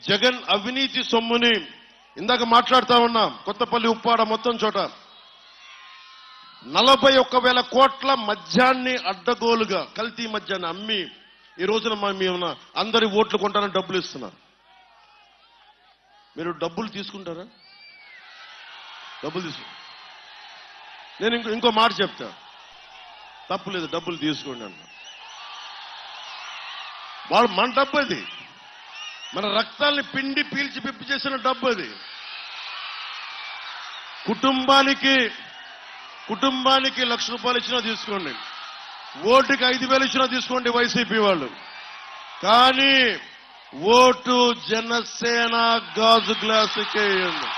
జగన్ అవినీతి సొమ్ముని ఇందాక మాట్లాడుతా ఉన్నాం. కొత్తపల్లి, ఉప్పాడ మొత్తం చోట 41,000 కోట్ల మద్యాన్ని అడ్డగోలుగా కల్తీ మద్యాన్ని అమ్మి ఈ రోజున మేము అందరి ఓట్లు కొంటారని డబ్బులు ఇస్తున్నారు. మీరు డబ్బులు తీసుకుంటారా? డబ్బులు తీసుకుంటారు. నేను ఇంకో మాట చెప్తా, తప్పులేదు, డబ్బులు తీసుకోండి అన్న. వాళ్ళు మన డబ్బు అది, మన రక్తాల్ని పిండి పీల్చి పిప్పి చేసిన డబ్బు అది. కుటుంబానికి ₹1,00,000 ఇచ్చినా తీసుకోండి, ఓటుకి 5,000 ఇచ్చినా తీసుకోండి వైసీపీ వాళ్ళు. కానీ ఓటు జనసేన గాజు గ్లాసుకే ఇవ్వండి.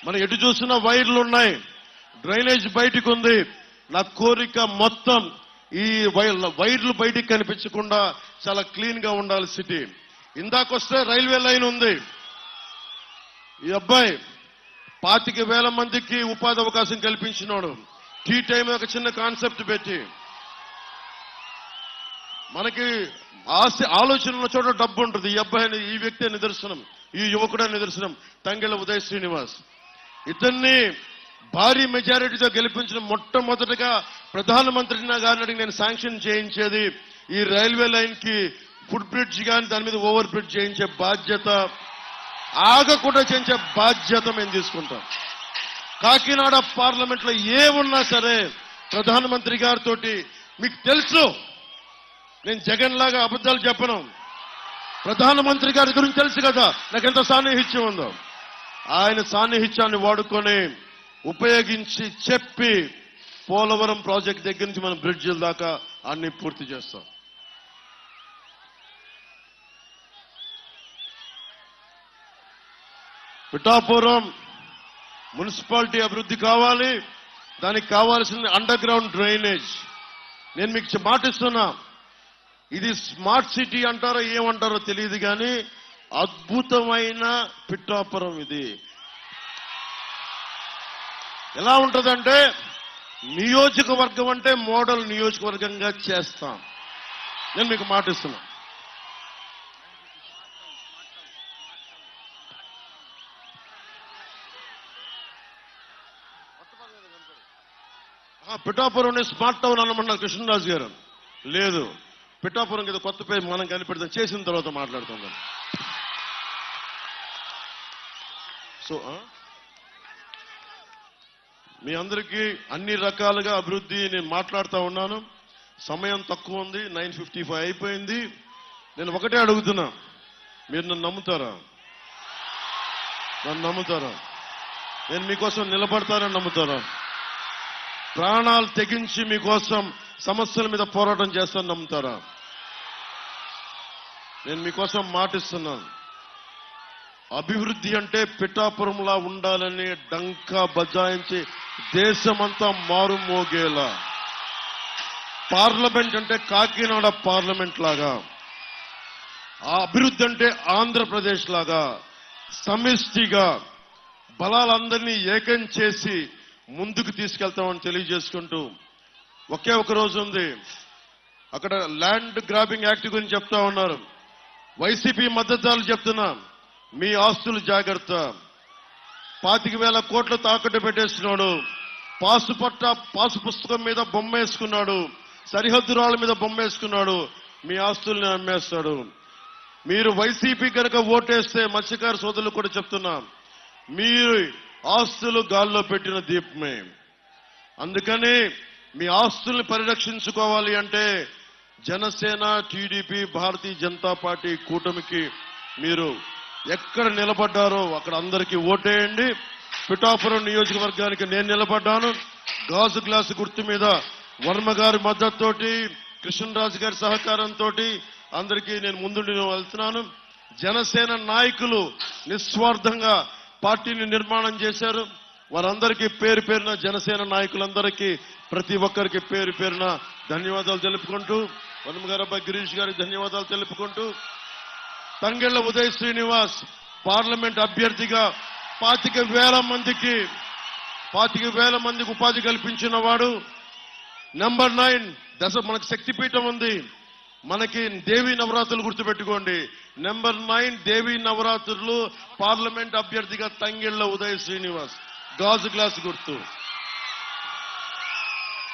మనం ఎటు చూసినా వైర్లు ఉన్నాయి, డ్రైనేజ్ బయటకు ఉంది. నా కోరిక మొత్తం ఈ వైర్లు బయటికి కనిపించకుండా చాలా క్లీన్ గా ఉండాలి సిటీ. ఇందాకొస్తే రైల్వే లైన్ ఉంది. ఈ అబ్బాయి 25,000 మందికి ఉపాధి అవకాశం కల్పించినాడు. టీ టైం ఒక చిన్న కాన్సెప్ట్ పెట్టి, మనకి ఆలోచన ఉన్న చోట డబ్బు ఉంటుంది. ఈ అబ్బాయి, ఈ వ్యక్తి నిదర్శనం, ఈ యువకుడే నిదర్శనం. తంగెళ్ల ఉదయ్ శ్రీనివాస్ ఇతన్ని భారీ మెజారిటీతో గెలిపించిన మొట్టమొదటిగా ప్రధానమంత్రి గారిని అడిగి నేను శాంక్షన్ చేయించేది ఈ రైల్వే లైన్ కి ఫుట్ బ్రిడ్జ్ కానీ దాని మీద ఓవర్ బ్రిడ్జ్ చేయించే బాధ్యత, ఆగకుండా చేయించే బాధ్యత మేము తీసుకుంటాం. కాకినాడ పార్లమెంట్ లో ఏమున్నా సరే ప్రధానమంత్రి గారితో, మీకు తెలుసు నేను జగన్ లాగా అబద్ధాలు చెప్పను. ప్రధానమంత్రి గారి గురించి తెలుసు కదా నాకు ఎంత సాన్నిహిత్యం ఉందో. ఆయన సాన్నిహిత్యాన్ని వాడుకొని ఉపయోగించి చెప్పి పోలవరం ప్రాజెక్ట్ దగ్గర నుంచి మనం బ్రిడ్జిల దాకా అన్ని పూర్తి చేస్తాం. పిఠాపురం మున్సిపాలిటీ అభివృద్ధి కావాలి. దానికి కావాల్సిన అండర్ గ్రౌండ్ డ్రైనేజ్. నేను మీకు మాటిస్తున్నా, ఇది స్మార్ట్ సిటీ అంటారో ఏమంటారో తెలియదు కానీ అద్భుతమైన పిఠాపురం ఇది. ఎలా ఉంటుందంటే నియోజకవర్గం అంటే మోడల్ నియోజకవర్గంగా చేస్తాం. నేను మీకు మాటిస్తున్నా. పిఠాపురం స్మార్ట్ టౌన్ అన్నమన్నారు కృష్ణరాజు గారు. లేదు, పిఠాపురం ఏదో కొత్త పేరు మనం కనిపెడతాం, చేసిన తర్వాత మాట్లాడుతున్నాం. సో మీ అందరికీ అన్ని రకాలుగా అభివృద్ధి నేను మాట్లాడుతూ ఉన్నాను. సమయం తక్కువ ఉంది, 9:55 అయిపోయింది. నేను ఒకటే అడుగుతున్నా, మీరు నన్ను నమ్ముతారా? నేను మీకోసం నిలబడతానని నమ్ముతారా? ప్రాణాలు తెగించి మీకోసం సమస్యల మీద పోరాటం చేస్తానని నమ్ముతారా? నేను మీకోసం మాటిస్తున్నాను. అభివృద్ధి అంటే పిఠాపురంలా ఉండాలని డంకా బజాయించి దేశమంతా మారుమోగేలా, పార్లమెంట్ అంటే కాకినాడ పార్లమెంట్ లాగా, ఆ అభివృద్ధి అంటే ఆంధ్రప్రదేశ్ లాగా సమిష్టిగా బలాలందరినీ ఏకం చేసి ముందుకు తీసుకెళ్తామని తెలియజేసుకుంటూ, ఒకే ఒక రోజు ఉంది. అక్కడ ల్యాండ్ గ్రాబింగ్ యాక్ట్ గురించి చెప్తా ఉన్నారు. వైసీపీ మద్దతుదారులు చెప్తున్నా, మీ ఆస్తులు జాగ్రత్త. 25,000 కోట్లు తాకట్టు పెట్టేస్తున్నాడు. పాసు పుస్తకం మీద బొమ్మ వేసుకున్నాడు, సరిహద్దు రాళ్ల మీద బొమ్మ వేసుకున్నాడు. మీ ఆస్తుల్ని అమ్మేస్తాడు. మీరు వైసీపీ కనుక ఓటేస్తే మత్స్యకార సోదరులు కూడా చెప్తున్నా, మీరు ఆస్తులు గాల్లో పెట్టిన దీపమే. అందుకని మీ ఆస్తుల్ని పరిరక్షించుకోవాలి అంటే జనసేన, టీడీపీ, భారతీయ జనతా పార్టీ కూటమికి మీరు ఎక్కడ నిలబడ్డారో అక్కడ అందరికీ ఓటేయండి. పిఠాపురం నియోజకవర్గానికి నేను నిలబడ్డాను. గాజు గ్లాసు గుర్తు మీద వర్మ గారి మద్దతుతోటి, కృష్ణరాజు గారి సహకారంతో అందరికీ నేను ముందుండి వెళ్తున్నాను. జనసేన నాయకులు నిస్వార్థంగా పార్టీని నిర్మాణం చేశారు. వారందరికీ పేరు పేరున, జనసేన నాయకులందరికీ ప్రతి ఒక్కరికి పేరు పేరున ధన్యవాదాలు తెలుపుకుంటూ, వర్మ గారు, అబ్బాయి గిరీష్ గారికి ధన్యవాదాలు తెలుపుకుంటూ, తంగెళ్ల ఉదయ్ శ్రీనివాస్ పార్లమెంట్ అభ్యర్థిగా 25,000 మందికి ఉపాధి కల్పించిన వాడు. నెంబర్ 9 మనకు శక్తిపీఠం ఉంది. మనకి దేవీ నవరాత్రులు గుర్తుపెట్టుకోండి. నెంబర్ 9 దేవీ నవరాత్రులు పార్లమెంట్ అభ్యర్థిగా తంగెళ్ల ఉదయ్ శ్రీనివాస్, గాజు గ్లాస్ గుర్తు.